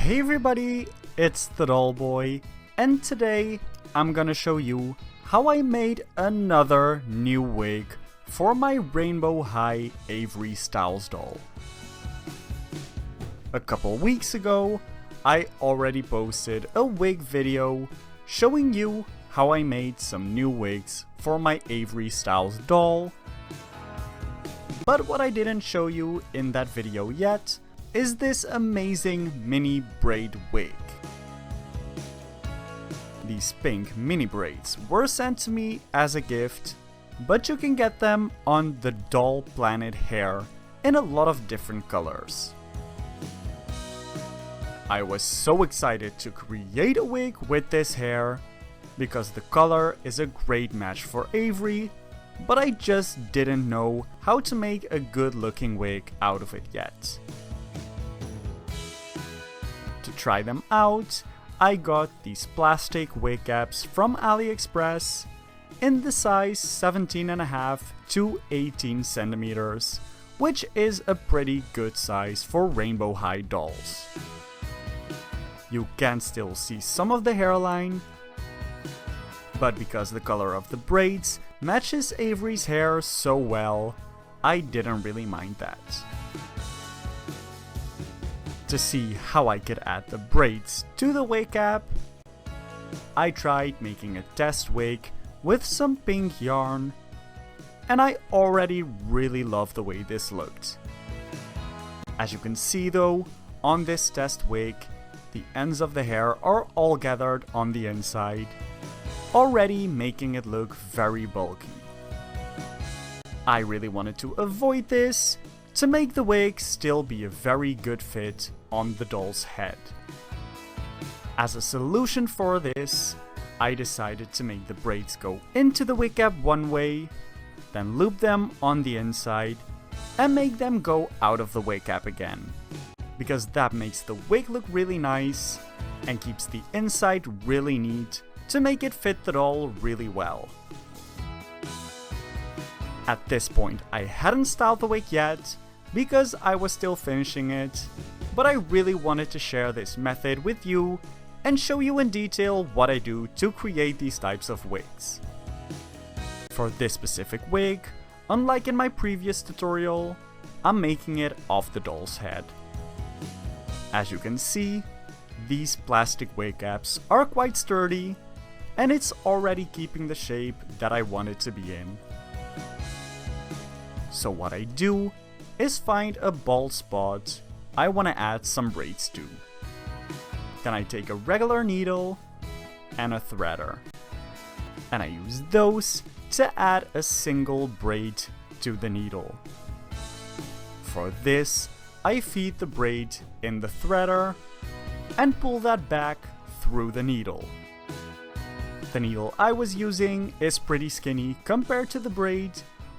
Hey everybody, it's Thedollboy, and today I'm gonna show you how I made another new wig for my Rainbow High Avery Styles doll. A couple weeks ago, I already posted a wig video showing you how I made some new wigs for my Avery Styles doll. But what I didn't show you in that video yet is this amazing mini braid wig. These pink mini braids were sent to me as a gift, but you can get them on the Doll Planet hair in a lot of different colors. I was so excited to create a wig with this hair because the color is a great match for Avery, but I just didn't know how to make a good looking wig out of it yet. To try them out, I got these plastic wig caps from Aliexpress in the size 17.5 to 18 centimeters, which is a pretty good size for Rainbow High dolls. You can still see some of the hairline, but because the color of the braids matches Avery's hair so well, I didn't really mind that. To see how I could add the braids to the wig cap, I tried making a test wig with some pink yarn, and I already really love the way this looked. As you can see though, on this test wig, the ends of the hair are all gathered on the inside, already making it look very bulky. I really wanted to avoid this to make the wig still be a very good fit on the doll's head. As a solution for this, I decided to make the braids go into the wig cap one way, then loop them on the inside and make them go out of the wig cap again, because that makes the wig look really nice and keeps the inside really neat to make it fit the doll really well. At this point, I hadn't styled the wig yet because I was still finishing it, but I really wanted to share this method with you and show you in detail what I do to create these types of wigs. For this specific wig, unlike in my previous tutorial, I'm making it off the doll's head. As you can see, these plastic wig caps are quite sturdy, and it's already keeping the shape that I want it to be in. So what I do is find a bald spot I want to add some braids to. Then I take a regular needle and a threader, and I use those to add a single braid to the needle. For this, I feed the braid in the threader and pull that back through the needle. The needle I was using is pretty skinny compared to the braid,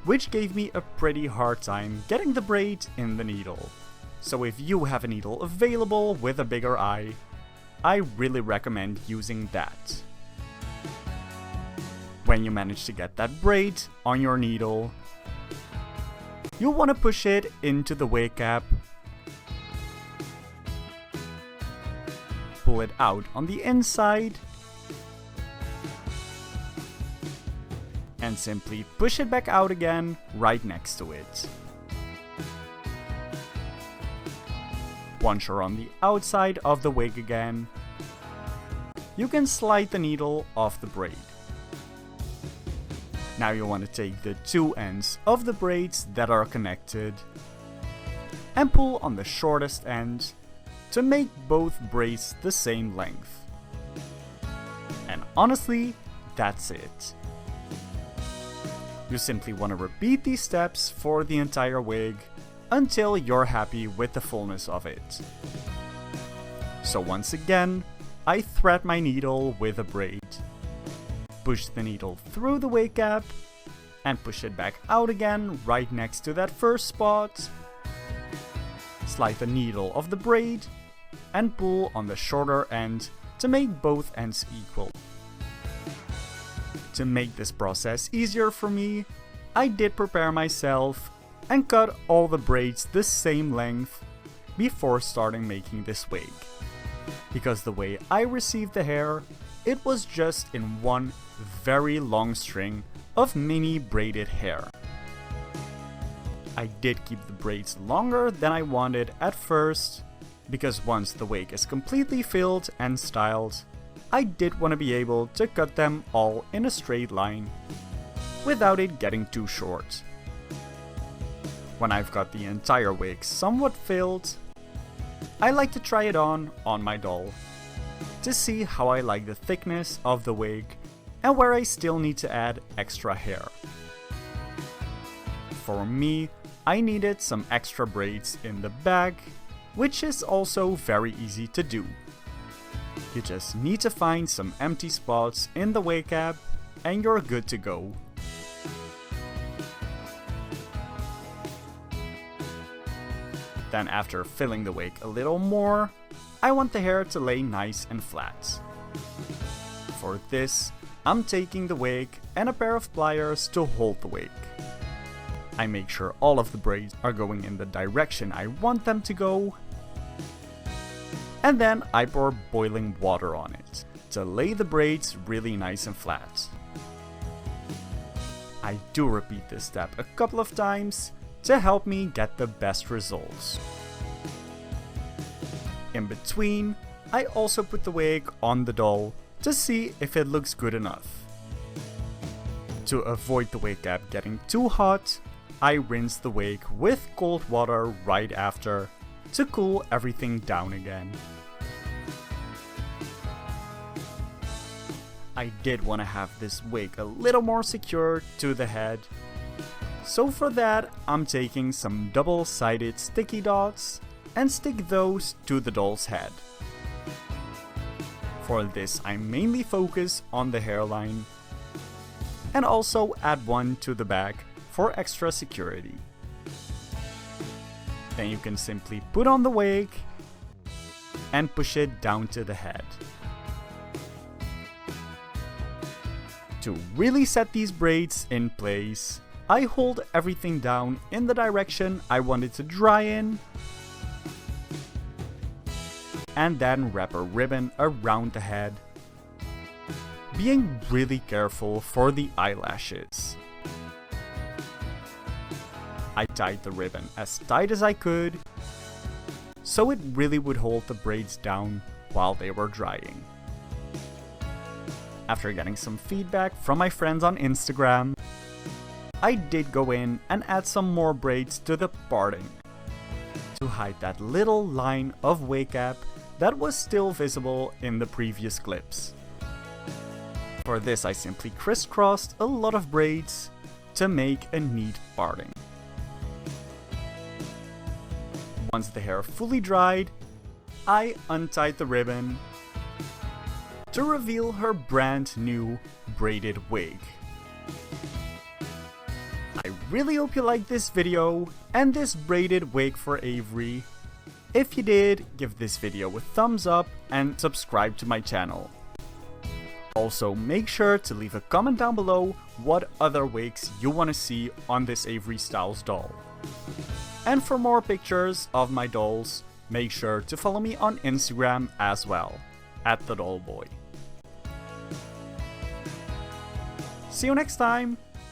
which gave me a pretty hard time getting the braid in the needle. So if you have a needle available with a bigger eye, I really recommend using that. When you manage to get that braid on your needle, you'll want to push it into the wig cap, pull it out on the inside, and simply push it back out again right next to it. Once you're on the outside of the wig again, you can slide the needle off the braid. Now you want to take the two ends of the braids that are connected and pull on the shortest end to make both braids the same length. And honestly, that's it. You simply want to repeat these steps for the entire wig until you're happy with the fullness of it. So once again, I thread my needle with a braid, push the needle through the wig cap, and push it back out again right next to that first spot, slide the needle of the braid, and pull on the shorter end to make both ends equal. To make this process easier for me, I did prepare myself and cut all the braids the same length before starting making this wig. because the way I received the hair, it was just in one very long string of mini braided hair. I did keep the braids longer than I wanted at first, because once the wig is completely filled and styled, I did want to be able to cut them all in a straight line, without it getting too short. When I've got the entire wig somewhat filled, I like to try it on my doll, to see how I like the thickness of the wig and where I still need to add extra hair. For me, I needed some extra braids in the back, which is also very easy to do. You just need to find some empty spots in the wig cap and you're good to go. Then after filling the wig a little more, I want the hair to lay nice and flat. For this, I'm taking the wig and a pair of pliers to hold the wig. I make sure all of the braids are going in the direction I want them to go. And then I pour boiling water on it to lay the braids really nice and flat. I do repeat this step a couple of times to help me get the best results. In between, I also put the wig on the doll to see if it looks good enough. To avoid the wig cap getting too hot, I rinse the wig with cold water right after to cool everything down again. I did want to have this wig a little more secure to the head, so for that I'm taking some double-sided sticky dots and stick those to the doll's head. For this I mainly focus on the hairline and also add one to the back for extra security. Then you can simply put on the wig and push it down to the head. To really set these braids in place, I hold everything down in the direction I want it to dry in, and then wrap a ribbon around the head, being really careful for the eyelashes. I tied the ribbon as tight as I could, so it really would hold the braids down while they were drying. After getting some feedback from my friends on Instagram, I did go in and add some more braids to the parting to hide that little line of wig cap that was still visible in the previous clips. For this I simply crisscrossed a lot of braids to make a neat parting. Once the hair fully dried, I untied the ribbon to reveal her brand new braided wig. I really hope you liked this video and this braided wig for Avery. If you did, give this video a thumbs up and subscribe to my channel. Also, make sure to leave a comment down below what other wigs you want to see on this Avery Styles doll. And for more pictures of my dolls, make sure to follow me on Instagram as well, @Thedollboy. See you next time!